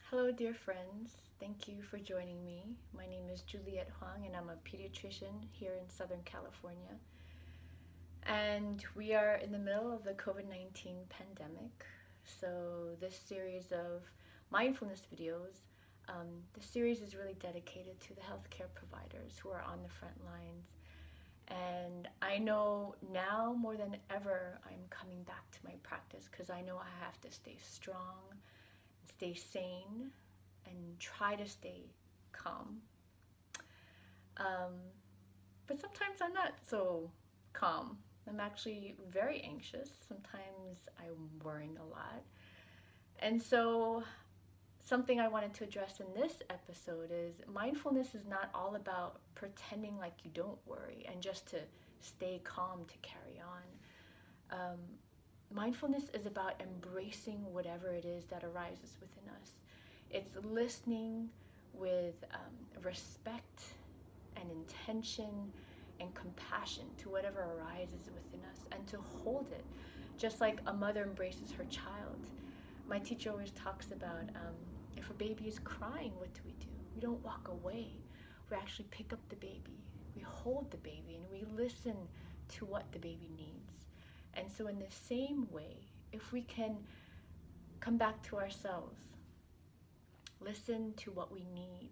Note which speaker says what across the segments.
Speaker 1: Hello, dear friends. Thank you for joining me. My name is Juliet Huang, and I'm a pediatrician here in Southern California. And we are in the middle of the COVID 19 pandemic. So, this series of mindfulness videos, the series is really dedicated to the healthcare providers who are on the front lines. And I know now more than ever, I'm coming back to my practice because I know I have to stay strong, stay sane, and try to stay calm. Um, but sometimes I'm not so calm. I'm actually very anxious. Sometimes I'm worrying a lot. And so, something I wanted to address in this episode is mindfulness is not all about pretending like you don't worry and just to stay calm to carry on. Mindfulness is about embracing whatever it is that arises within us. It's listening with respect and intention and compassion to whatever arises within us and to hold it, just like a mother embraces her child. My teacher always talks about if a baby is crying, what do? We don't walk away. We actually pick up the baby, we hold the baby, and we listen to what the baby needs. And so, in the same way, if we can come back to ourselves, listen to what we need,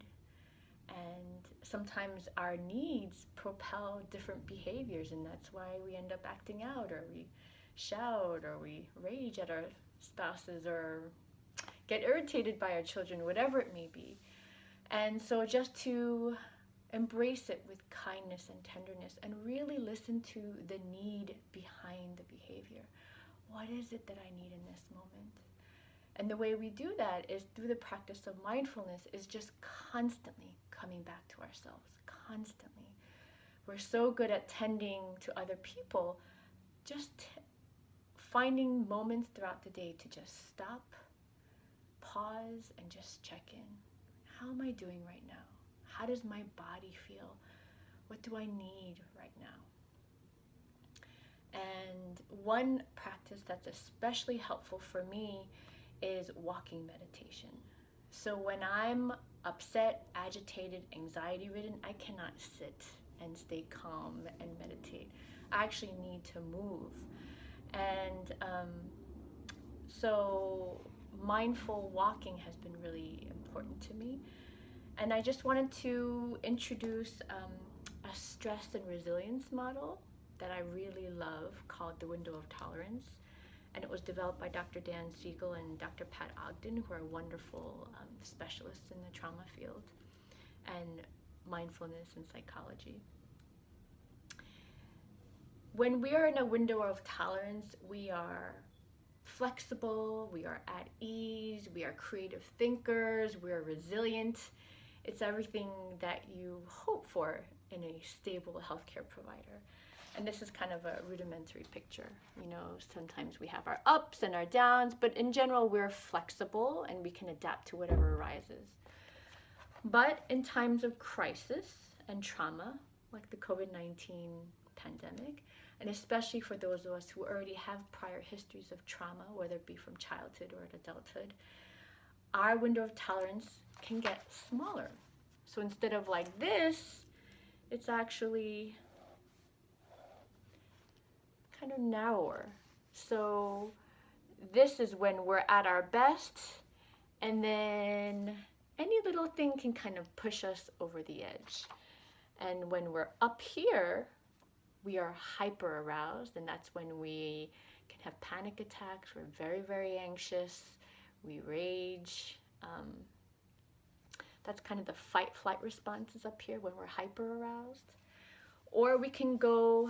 Speaker 1: and sometimes our needs propel different behaviors, and that's why we end up acting out, or we shout, or we rage at our spouses, or get irritated by our children, whatever it may be. And so, just to embrace it with kindness and tenderness and really listen to the need behind the behavior. What is it that I need in this moment? And the way we do that is through the practice of mindfulness, is just constantly coming back to ourselves, constantly. We're so good at tending to other people, just finding moments throughout the day to just stop, pause, and just check in. How am I doing right now? How does my body feel? What do I need right now? And one practice that's especially helpful for me is walking meditation. So when I'm upset, agitated, anxiety ridden, I cannot sit and stay calm and meditate. I actually need to move. And so mindful walking has been really important to me. And I just wanted to introduce a stress and resilience model that I really love called the window of tolerance. And it was developed by Dr. Dan Siegel and Dr. Pat Ogden, who are wonderful specialists in the trauma field and mindfulness and psychology. When we are in a window of tolerance, we are flexible, we are at ease, we are creative thinkers, we are resilient. It's everything that you hope for in a stable healthcare provider. And this is kind of a rudimentary picture. You know, sometimes we have our ups and our downs, but in general, we're flexible and we can adapt to whatever arises. But in times of crisis and trauma, like the COVID-19 pandemic, and especially for those of us who already have prior histories of trauma, whether it be from childhood or adulthood, our window of tolerance can get smaller. So instead of like this, it's actually kind of narrower. So this is when we're at our best, and then any little thing can kind of push us over the edge. And when we're up here, we are hyper aroused, and that's when we can have panic attacks. We're very, very anxious. We rage. That's kind of the fight-flight responses up here when we're hyper aroused. Or we can go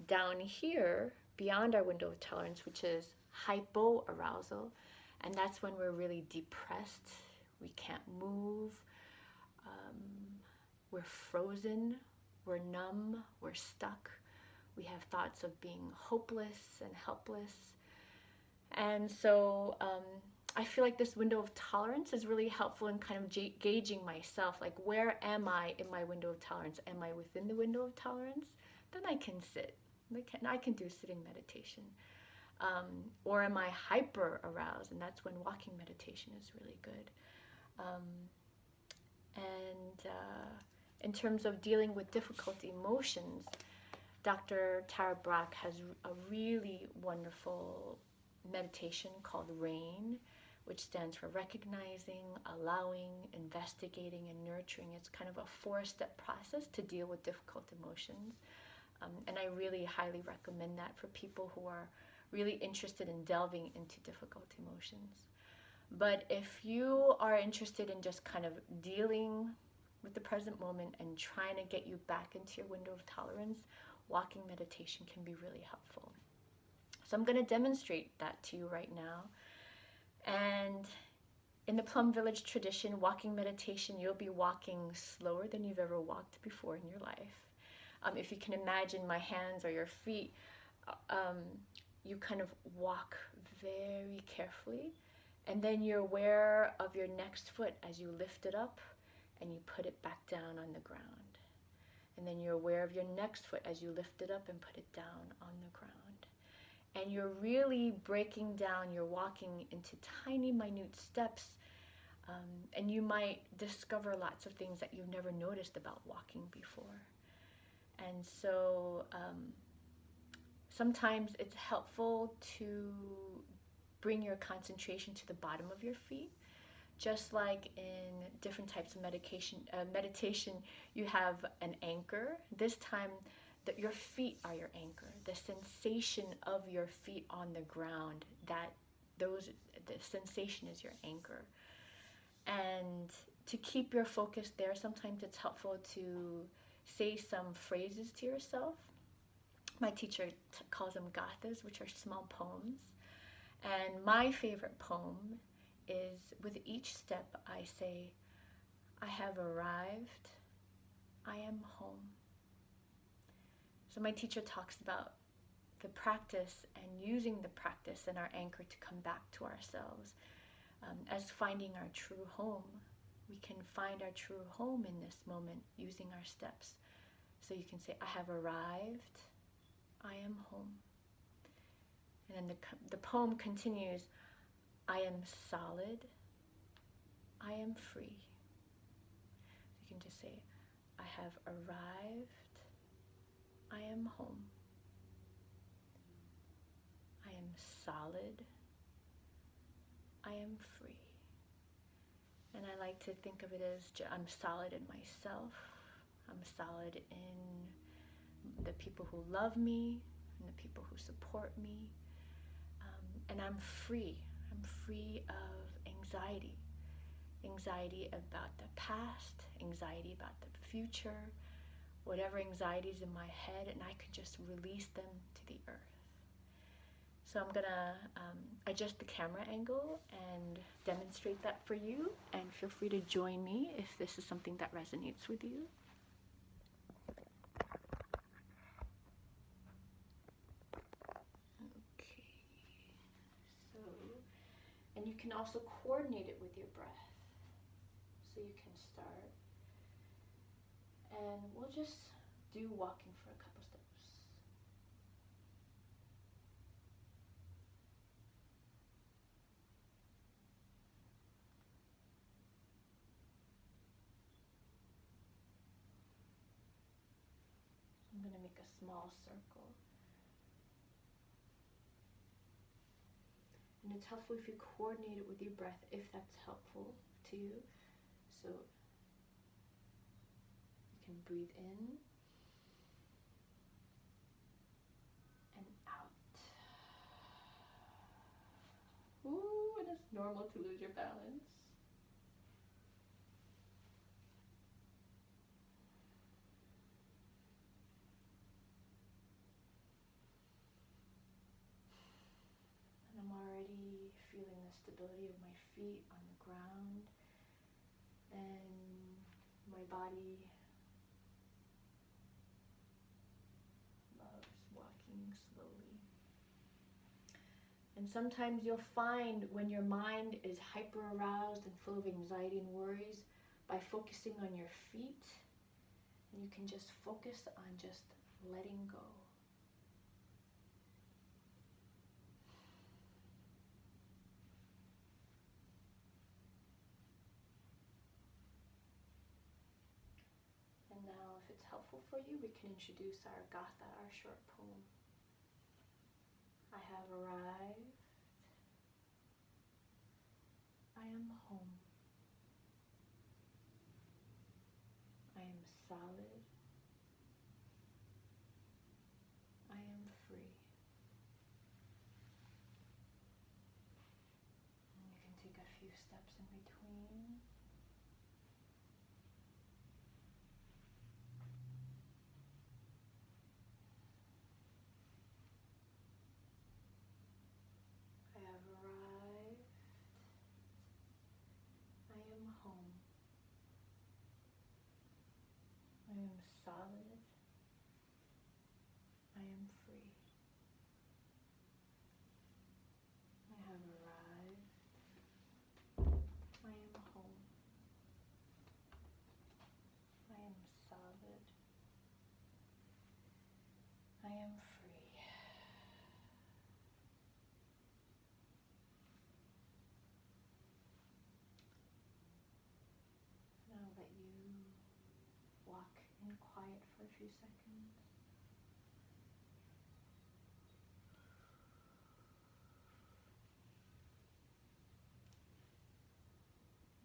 Speaker 1: down here beyond our window of tolerance, which is hypoarousal, and that's when we're really depressed. We can't move. We're frozen. We're numb. We're stuck. We have thoughts of being hopeless and helpless. And so I feel like this window of tolerance is really helpful in kind of gauging myself, like where am I in my window of tolerance? Am I within the window of tolerance? Then I can sit. I can do sitting meditation. Or am I hyper aroused? And that's when walking meditation is really good. Um, and in terms of dealing with difficult emotions, Dr. Tara Brach has a really wonderful meditation called RAIN, which stands for recognizing, allowing, investigating, and nurturing. It's kind of a four-step process to deal with difficult emotions. And I really highly recommend that for people who are really interested in delving into difficult emotions. But if you are interested in just kind of dealing with the present moment and trying to get you back into your window of tolerance, walking meditation can be really helpful. So I'm going to demonstrate that to you right now. And in the Plum Village tradition, walking meditation, you'll be walking slower than you've ever walked before in your life. If you can imagine my hands or your feet, you kind of walk very carefully, and then you're aware of your next foot as you lift it up and you put it back down on the ground. And then you're aware of your next foot as you lift it up and put it down on the ground. And you're really breaking down, you're walking into tiny, minute steps, and you might discover lots of things that you've never noticed about walking before. And so sometimes it's helpful to bring your concentration to the bottom of your feet. Just like in different types of meditation, you have an anchor. This time, your feet are your anchor. The sensation of your feet on the ground, the sensation is your anchor. And to keep your focus there, sometimes it's helpful to say some phrases to yourself. My teacher calls them gathas, which are small poems. And my favorite poem is, with each step I say, I have arrived, I am home. So my teacher talks about the practice and using the practice and our anchor to come back to ourselves as finding our true home. We can find our true home in this moment using our steps. So you can say, I have arrived, I am home. And then the poem continues, I am solid, I am free. You can just say, I have arrived, I am home. I am solid, I am free. And I like to think of it as I'm solid in myself, I'm solid in the people who love me, and the people who support me, and I'm free. I'm free of anxiety about the past, anxiety about the future, whatever anxieties in my head, and I could just release them to the earth. So I'm gonna adjust the camera angle and demonstrate that for you, and feel free to join me if this is something that resonates with you. Okay, so, and you can also coordinate it with your breath. So you can start, and we'll just do walking for a couple steps. I'm going to make a small circle. And it's helpful if you coordinate it with your breath, if that's helpful to you. So you can breathe in and out. Ooh, and it's normal to lose your balance. And I'm already feeling the stability of my feet on the ground, and my body loves walking slowly. And sometimes you'll find when your mind is hyper aroused and full of anxiety and worries, by focusing on your feet, you can just focus on just letting go. it's helpful for you, we can introduce our gatha, our short poem. I have arrived. I am home. I am solid. I am free. And you can take a few steps in between. I have arrived. I am home. I am solid. I am free. I have arrived. I am home. I am solid. I am free. And I'll let you walk in quiet for a few seconds.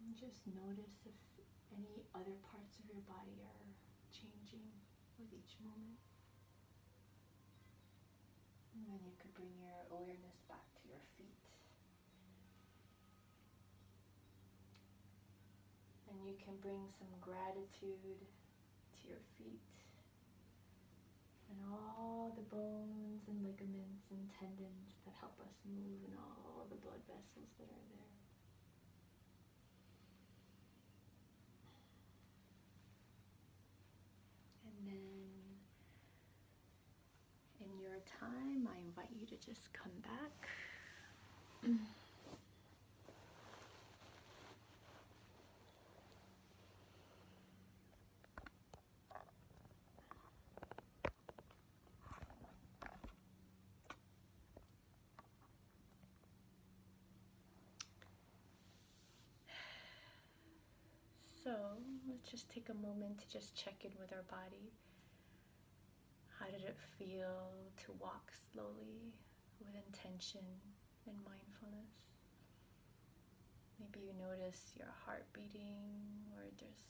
Speaker 1: And just notice if any other parts of your body are changing with each moment. And then you could bring your awareness back to your feet. And you can bring some gratitude to your feet and all the bones and ligaments and tendons that help us move and all the blood vessels that are there. And then in your time, I invite you to just come back. So let's just take a moment to just check in with our body. How did it feel to walk slowly with intention and mindfulness? Maybe you notice your heart beating, or there's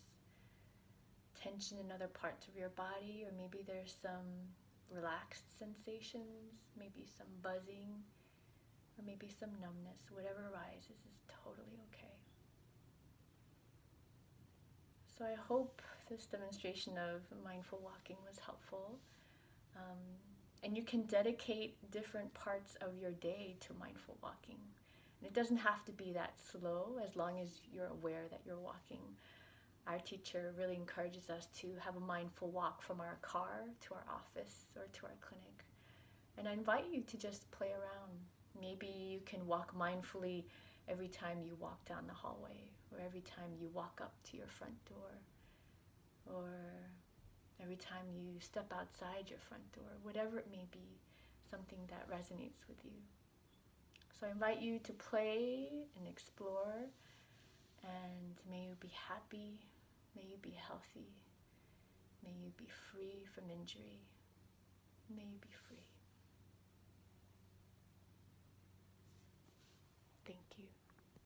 Speaker 1: tension in other parts of your body, or maybe there's some relaxed sensations, maybe some buzzing, or maybe some numbness. Whatever arises is totally okay. So I hope this demonstration of mindful walking was helpful. And you can dedicate different parts of your day to mindful walking. And it doesn't have to be that slow, as long as you're aware that you're walking. Our teacher really encourages us to have a mindful walk from our car to our office or to our clinic. And I invite you to just play around. Maybe you can walk mindfully every time you walk down the hallway, or every time you walk up to your front door, or every time you step outside your front door, whatever it may be, something that resonates with you. So I invite you to play and explore, and may you be happy, may you be healthy, may you be free from injury, may you be free.